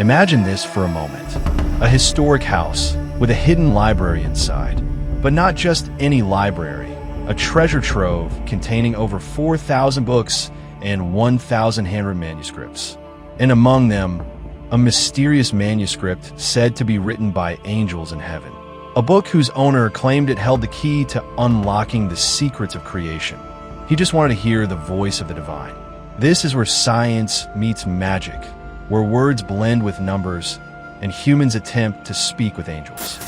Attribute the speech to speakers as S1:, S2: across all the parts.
S1: Imagine this for a moment. A historic house with a hidden library inside. But not just any library. A treasure trove containing over 4,000 books and 1,000 handwritten manuscripts. And among them, a mysterious manuscript said to be written by angels in heaven. A book whose owner claimed it held the key to unlocking the secrets of creation. He just wanted to hear the voice of the divine. This is where science meets magic, where words blend with numbers and humans attempt to speak with angels.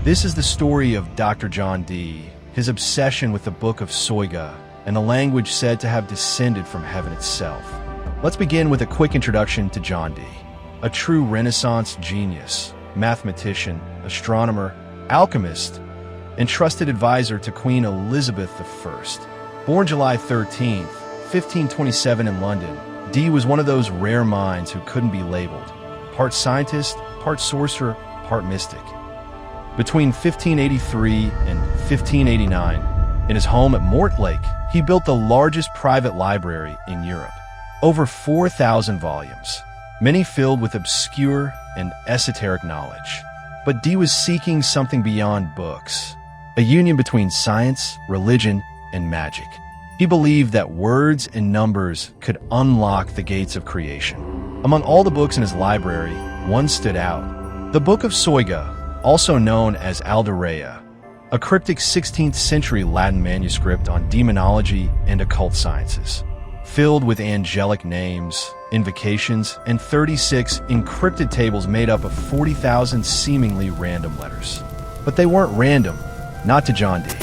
S1: This is the story of Dr. John Dee, his obsession with the Book of Soyga, and the language said to have descended from heaven itself. Let's begin with a quick introduction to John Dee, a true Renaissance genius, mathematician, astronomer, alchemist, and trusted advisor to Queen Elizabeth I. Born July 13, 1527 in London, Dee was one of those rare minds who couldn't be labeled. Part scientist, part sorcerer, part mystic. Between 1583 and 1589, in his home at Mortlake, he built the largest private library in Europe. Over 4,000 volumes, many filled with obscure and esoteric knowledge. But Dee was seeking something beyond books, a union between science, religion, and magic. He believed that words and numbers could unlock the gates of creation. Among all the books in his library, one stood out. The Book of Soyga, also known as Alderea, a cryptic 16th century Latin manuscript on demonology and occult sciences. Filled with angelic names, invocations, and 36 encrypted tables made up of 40,000 seemingly random letters. But they weren't random. Not to John Dee.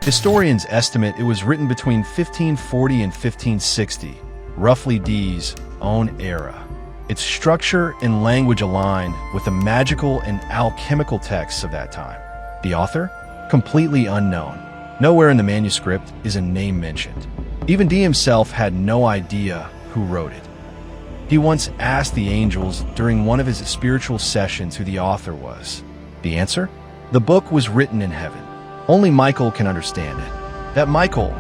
S1: Historians estimate it was written between 1540 and 1560, roughly Dee's own era. Its structure and language aligned with the magical and alchemical texts of that time. The author? Completely unknown. Nowhere in the manuscript is a name mentioned. Even Dee himself had no idea who wrote it. He once asked the angels during one of his spiritual sessions who the author was. The answer? The book was written in heaven. Only Michael can understand it. That Michael,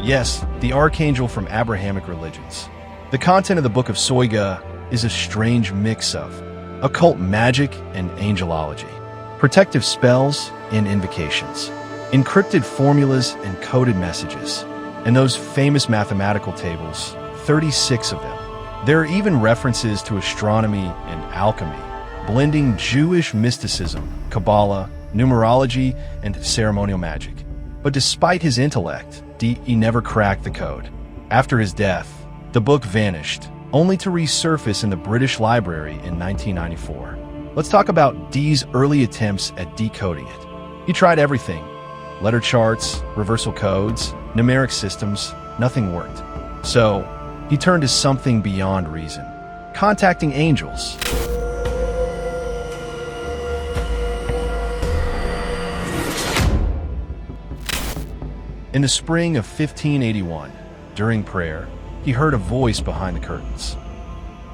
S1: yes, the archangel from Abrahamic religions. The content of the Book of Soyga is a strange mix of occult magic and angelology, protective spells and invocations, encrypted formulas and coded messages, and those famous mathematical tables, 36 of them. There are even references to astronomy and alchemy, blending Jewish mysticism, Kabbalah, numerology, and ceremonial magic. But despite his intellect, Dee never cracked the code. After his death, the book vanished, only to resurface in the British Library in 1994. Let's talk about Dee's early attempts at decoding it. He tried everything. Letter charts, reversal codes, numeric systems, nothing worked. So, he turned to something beyond reason. Contacting angels. In the spring of 1581, during prayer, he heard a voice behind the curtains.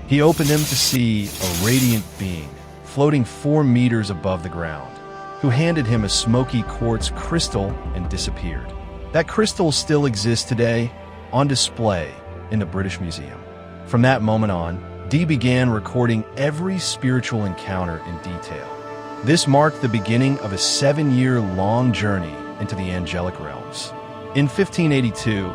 S1: He opened them to see a radiant being floating 4 meters above the ground, who handed him a smoky quartz crystal and disappeared. That crystal still exists today, on display in the British Museum. From that moment on, Dee began recording every spiritual encounter in detail. This marked the beginning of a 7-year-long journey into the angelic realms. In 1582,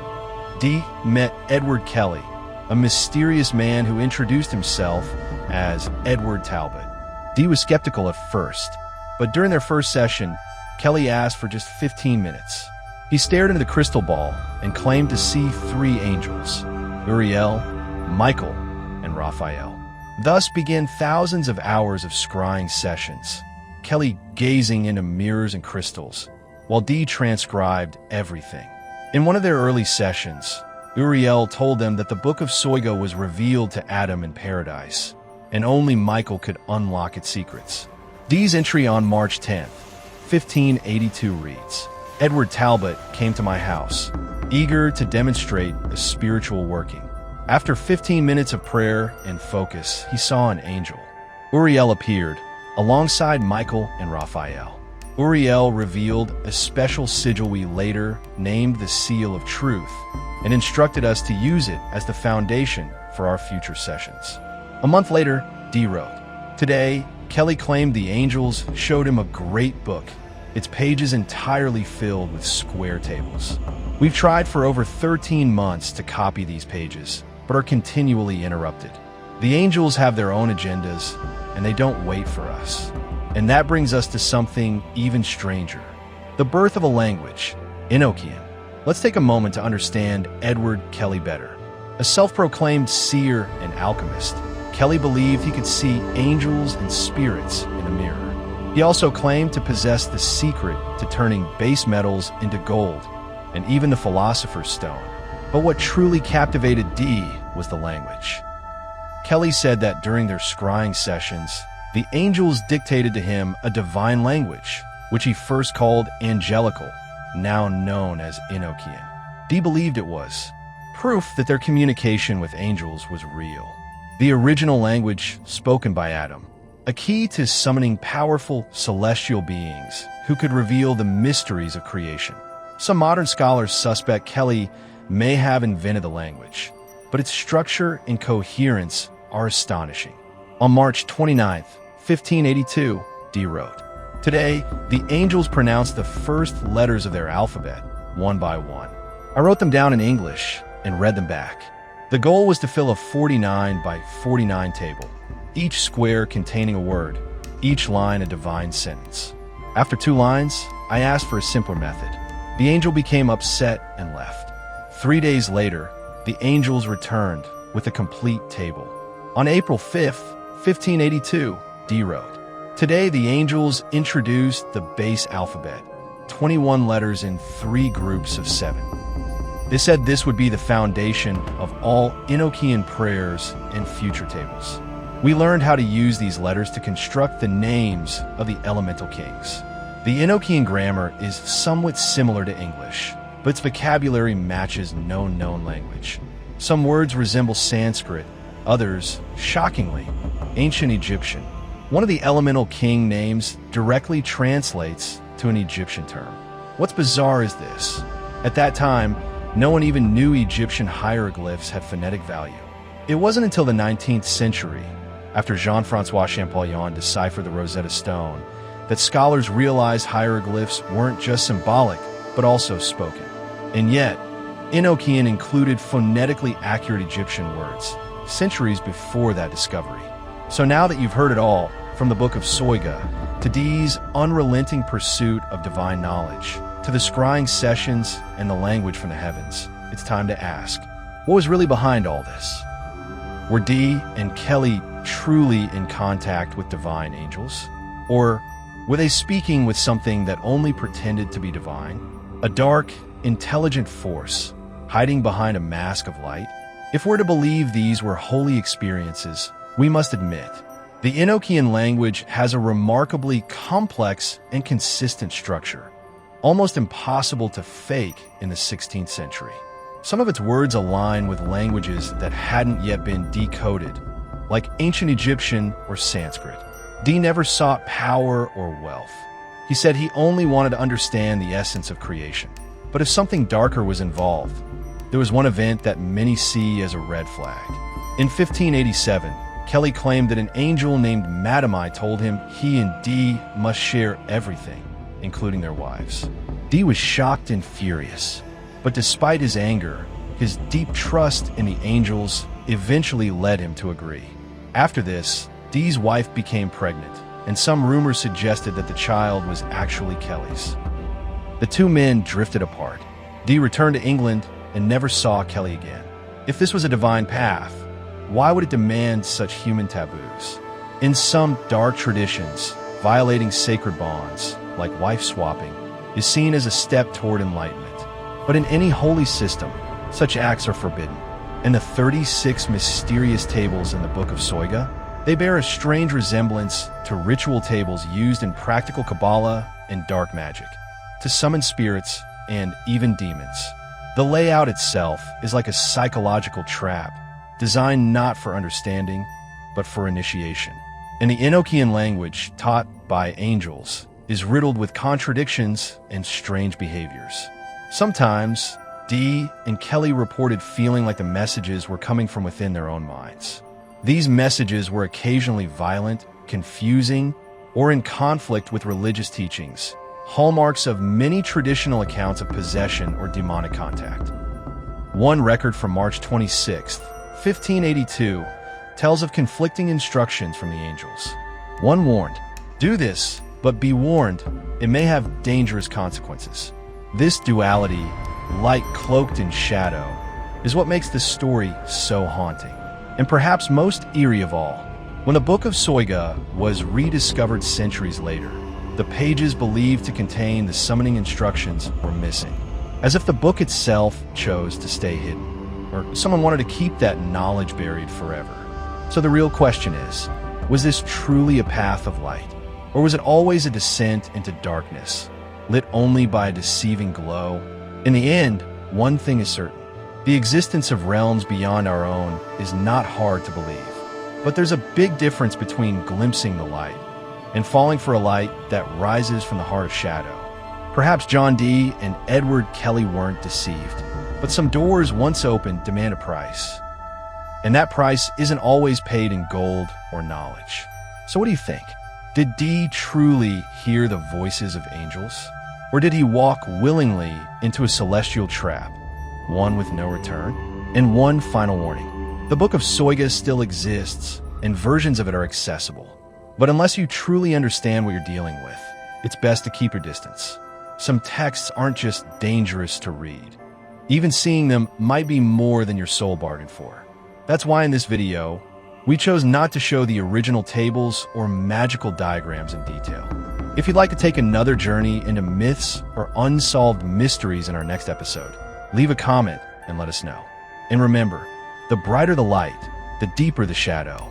S1: Dee met Edward Kelly, a mysterious man who introduced himself as Edward Talbot. Dee was skeptical at first, but during their first session, Kelly asked for just 15 minutes. He stared into the crystal ball and claimed to see 3 angels, Uriel, Michael, and Raphael. Thus began thousands of hours of scrying sessions, Kelly gazing into mirrors and crystals, while Dee transcribed everything. In one of their early sessions, Uriel told them that the Book of Soyga was revealed to Adam in paradise, and only Michael could unlock its secrets. Dee's entry on March 10, 1582 reads, Edward Talbot came to my house, eager to demonstrate a spiritual working. After 15 minutes of prayer and focus, he saw an angel. Uriel appeared, alongside Michael and Raphael. Uriel revealed a special sigil we later named the Seal of Truth and instructed us to use it as the foundation for our future sessions. A month later, Dee wrote, "Today, Kelly claimed the angels showed him a great book, its pages entirely filled with square tables. We've tried for over 13 months to copy these pages, but are continually interrupted. The angels have their own agendas, and they don't wait for us. And that brings us to something even stranger. The birth of a language, Enochian. Let's take a moment to understand Edward Kelly better. A self-proclaimed seer and alchemist, Kelly believed he could see angels and spirits in a mirror. He also claimed to possess the secret to turning base metals into gold, and even the Philosopher's Stone. But what truly captivated Dee was the language. Kelly said that during their scrying sessions, the angels dictated to him a divine language, which he first called Angelical, now known as Enochian. Dee believed it was proof that their communication with angels was real. The original language spoken by Adam, a key to summoning powerful celestial beings who could reveal the mysteries of creation. Some modern scholars suspect Kelly may have invented the language, but its structure and coherence are astonishing. On March 29, 1582, Dee wrote, "Today, the angels pronounced the first letters of their alphabet, one by one. I wrote them down in English and read them back. The goal was to fill a 49 by 49 table, each square containing a word, each line a divine sentence. After 2 lines, I asked for a simpler method. The angel became upset and left. 3 days later, the angels returned with a complete table. On April 5th, 1582, Dee wrote, "Today the angels introduced the base alphabet, 21 letters in 3 groups of 7. They said this would be the foundation of all Enochian prayers and future tables. We learned how to use these letters to construct the names of the elemental kings. The Enochian grammar is somewhat similar to English, but its vocabulary matches no known language. Some words resemble Sanskrit, others, shockingly, ancient Egyptian. One of the elemental king names directly translates to an Egyptian term. What's bizarre is this. At that time, no one even knew Egyptian hieroglyphs had phonetic value. It wasn't until the 19th century, after Jean-Francois Champollion deciphered the Rosetta Stone, that scholars realized hieroglyphs weren't just symbolic, but also spoken. And yet, Enochian included phonetically accurate Egyptian words, centuries before that discovery. So now that you've heard it all, from the Book of Soyga, to Dee's unrelenting pursuit of divine knowledge, to the scrying sessions and the language from the heavens, it's time to ask, what was really behind all this? Were Dee and Kelly truly in contact with divine angels? Or were they speaking with something that only pretended to be divine? A dark, intelligent force, hiding behind a mask of light? If we're to believe these were holy experiences, we must admit, the Enochian language has a remarkably complex and consistent structure, almost impossible to fake in the 16th century. Some of its words align with languages that hadn't yet been decoded, like ancient Egyptian or Sanskrit. Dee never sought power or wealth. He said he only wanted to understand the essence of creation. But if something darker was involved, there was one event that many see as a red flag. In 1587, Kelly claimed that an angel named Madamai told him he and Dee must share everything, including their wives. Dee was shocked and furious, but despite his anger, his deep trust in the angels eventually led him to agree. After this, Dee's wife became pregnant, and some rumors suggested that the child was actually Kelly's. The 2 men drifted apart. Dee returned to England and never saw Kelly again. If this was a divine path, why would it demand such human taboos? In some dark traditions, violating sacred bonds, like wife swapping, is seen as a step toward enlightenment. But in any holy system, such acts are forbidden. And the 36 mysterious tables in the Book of Soyga, they bear a strange resemblance to ritual tables used in practical Kabbalah and dark magic, to summon spirits and even demons. The layout itself is like a psychological trap, designed not for understanding, but for initiation. In the Enochian language taught by angels, is riddled with contradictions and strange behaviors. Sometimes, Dee and Kelly reported feeling like the messages were coming from within their own minds. These messages were occasionally violent, confusing, or in conflict with religious teachings, hallmarks of many traditional accounts of possession or demonic contact. One record from March 26, 1582, tells of conflicting instructions from the angels. One warned, "Do this, but be warned, it may have dangerous consequences." This duality, light cloaked in shadow, is what makes this story so haunting. And perhaps most eerie of all, when the Book of Soyga was rediscovered centuries later, the pages believed to contain the summoning instructions were missing, as if the book itself chose to stay hidden, or someone wanted to keep that knowledge buried forever. So the real question is, was this truly a path of light, or was it always a descent into darkness, lit only by a deceiving glow? In the end, one thing is certain. The existence of realms beyond our own is not hard to believe. But there's a big difference between glimpsing the light and falling for a light that rises from the heart of shadow. Perhaps John Dee and Edward Kelly weren't deceived, but some doors once opened demand a price. And that price isn't always paid in gold or knowledge. So what do you think? Did Dee truly hear the voices of angels? Or did he walk willingly into a celestial trap, one with no return? And one final warning. The Book of Soyga still exists, and versions of it are accessible. But unless you truly understand what you're dealing with, it's best to keep your distance. Some texts aren't just dangerous to read. Even seeing them might be more than your soul bargained for. That's why in this video, we chose not to show the original tables or magical diagrams in detail. If you'd like to take another journey into myths or unsolved mysteries in our next episode, leave a comment and let us know. And remember, the brighter the light, the deeper the shadow.